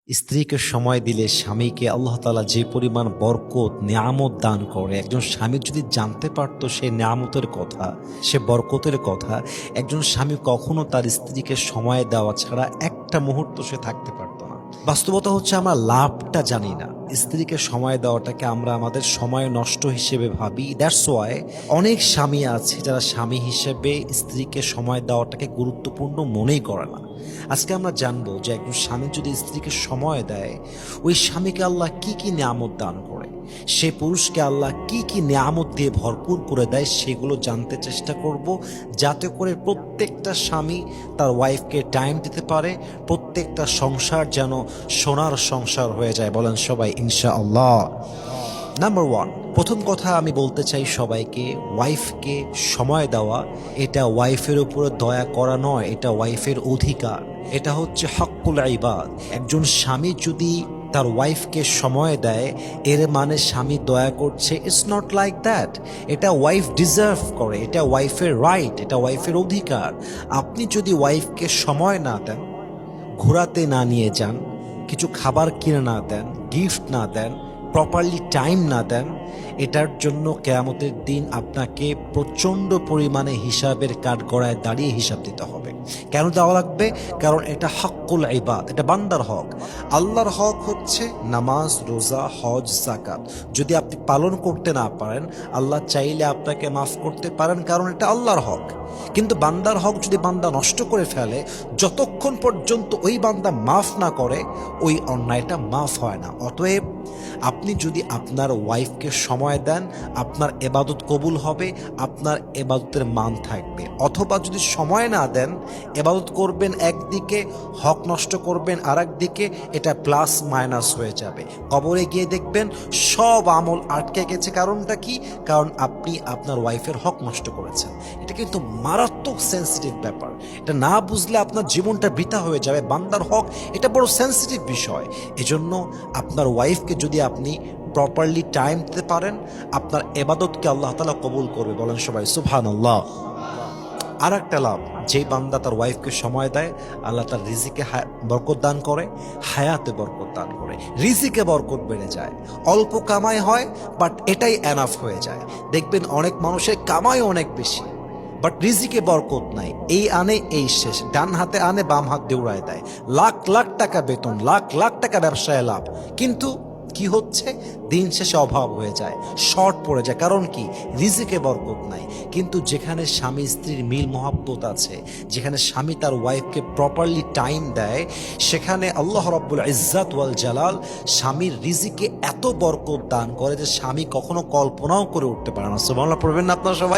স্ত্রীকে সময় দিলে স্বামীকে আল্লাহ তাআলা যে পরিমাণ বরকত নেয়ামত দান করে, একজন স্বামী যদি জানতে পারতো সেই নেয়ামতের কথা, সে বরকতের কথা, একজন স্বামী কখনো তার স্ত্রীকে সময় দেওয়া ছাড়া একটা মুহূর্ত সে থাকতে পারতো না। বাস্তবতা হচ্ছে আমরা লাভটা জানি না। স্ত্রীকে সময় দেওয়াটাকে আমরা আমাদের সময় নষ্ট হিসেবে ভাবি। দ্যাটস ওয়াই অনেক স্বামী আছে যারা স্বামী হিসেবে স্ত্রীকে সময় দেওয়াটাকে গুরুত্বপূর্ণ মনেই করে না। আজকে আমরা জানবো যে একজন স্বামী যদি স্ত্রীকে সময় দেয়, ওই স্বামীকে আল্লাহ কি কি নিয়ামত দান করে, সে পুরুষকে আল্লাহ কি কি নিয়ামত দিয়ে ভরপুর করে দেয়, সেগুলো জানতে চেষ্টা করব, যাতে করে প্রত্যেকটা স্বামী তার ওয়াইফকে টাইম দিতে পারে, প্রত্যেকটা সংসার যেন সোনার সংসার হয়ে যায়। বলেন সবাই ইনশাআল্লাহ। নাম্বার ওয়ান, প্রথম কথা আমি বলতে চাই সবাইকে, ওয়াইফকে সময় দেওয়া এটা ওয়াইফের উপরে দয়া করা নয়, এটা ওয়াইফের অধিকার, এটা হচ্ছে হক্কুল ইবাদ। একজন স্বামী যদি তার ওয়াইফকে সময় দেয়, এর মানে স্বামী দয়া করছে। It's not like that. এটা ওয়াইফ ডিজার্ভ করে, এটা ওয়াইফের রাইট, এটা ওয়াইফের অধিকার। আপনি যদি ওয়াইফকে সময় না দেন, ঘোরাতে না নিয়ে যান, কিছু খাবার কিনে না দেন, গিফট না দেন, প্রপারলি টাইম না দেন, এটার জন্য কিয়ামতের দিন আপনাকে প্রচণ্ড পরিমাণে হিসাবের কাঠগড়ায় দাঁড়িয়ে হিসাব দিতে হবে। কেন দেওয়া লাগবে? কারণ এটা হক্কুল ইবাদ, এটা বান্দার হক। আল্লাহর হক হচ্ছে নামাজ, রোজা, হজ, যাকাত। যদি আপনি পালন করতে না পারেন, আল্লাহ চাইলে আপনাকে মাফ করতে পারেন, কারণ এটা আল্লাহর হক। কিন্তু বান্দার হক যদি বান্দা নষ্ট করে ফেলে, যতক্ষণ পর্যন্ত ওই বান্দা মাফ না করে, ওই অন্যায়টা মাফ হয় না। অতএব আপনি যদি আপনার ওয়াইফকে সময় দেন, আপনার এবাদত কবুল হবে, আপনার এবাদতের মান থাকবে। অথবা যদি সময় না দেন, এবাদত করবেন একদিকে, হক নষ্ট করবেন আর একদিকে, এটা প্লাস মাইনাস হয়ে যাবে। কবরে গিয়ে দেখবেন সব আমল আটকে গেছে। কারণটা কি? কারণ আপনি আপনার ওয়াইফের হক নষ্ট করেছেন। এটা কিন্তু মারাত্মক সেন্সিটিভ ব্যাপার। এটা না বুঝলে আপনার জীবনটা বৃথা হয়ে যাবে। বান্দার হক এটা বড় সেন্সিটিভ বিষয়। এজন্য আপনার ওয়াইফকে যদি আপনি প্রপারলি টাইম দিতে পারেন, আপনার এবাদতকে আল্লাহ তাআলা কবুল করবে। বলেন সবাই সুবহানাল্লাহ। আর একটা লাভ, যেই বান্দা তার ওয়াইফকে সময় দেয়, আল্লাহ তার রিজিকে বরকত দান করে, হায়াতে বরকত দান করে, রিজিকে বরকত বেড়ে যায়। অল্প কামাই হয়, বাট এটাই এনাফ হয়ে যায়। দেখবেন অনেক মানুষের কামাই অনেক বেশি, বাট রিজিকে বরকত নাই। এই আনে এই শেষ, ডান হাতে আনে বাম হাত দিয়ে উড়ায় দেয়। লাখ লাখ টাকা বেতন, লাখ লাখ টাকা ব্যবসায় লাভ, কিন্তু কি হচ্ছে? দিন শেষে অভাব হয়ে যায়, শর্ট পড়ে যায়। কারণ কি? রিজিকে বরকত নাই। কিন্তু যেখানে স্বামী স্ত্রীর মিল মহাব্বত আছে, যেখানে স্বামী তার ওয়াইফকে প্রপারলি টাইম দেয়, সেখানে আল্লাহ রাব্বুল ইজ্জাত ওয়াল জালাল স্বামীর রিজিকে এত বরকত দান করে যে স্বামী কখনো কল্পনাও করে উঠতে পারে না। সুবহানাল্লাহ পড়বেন না আপনারা সবাই?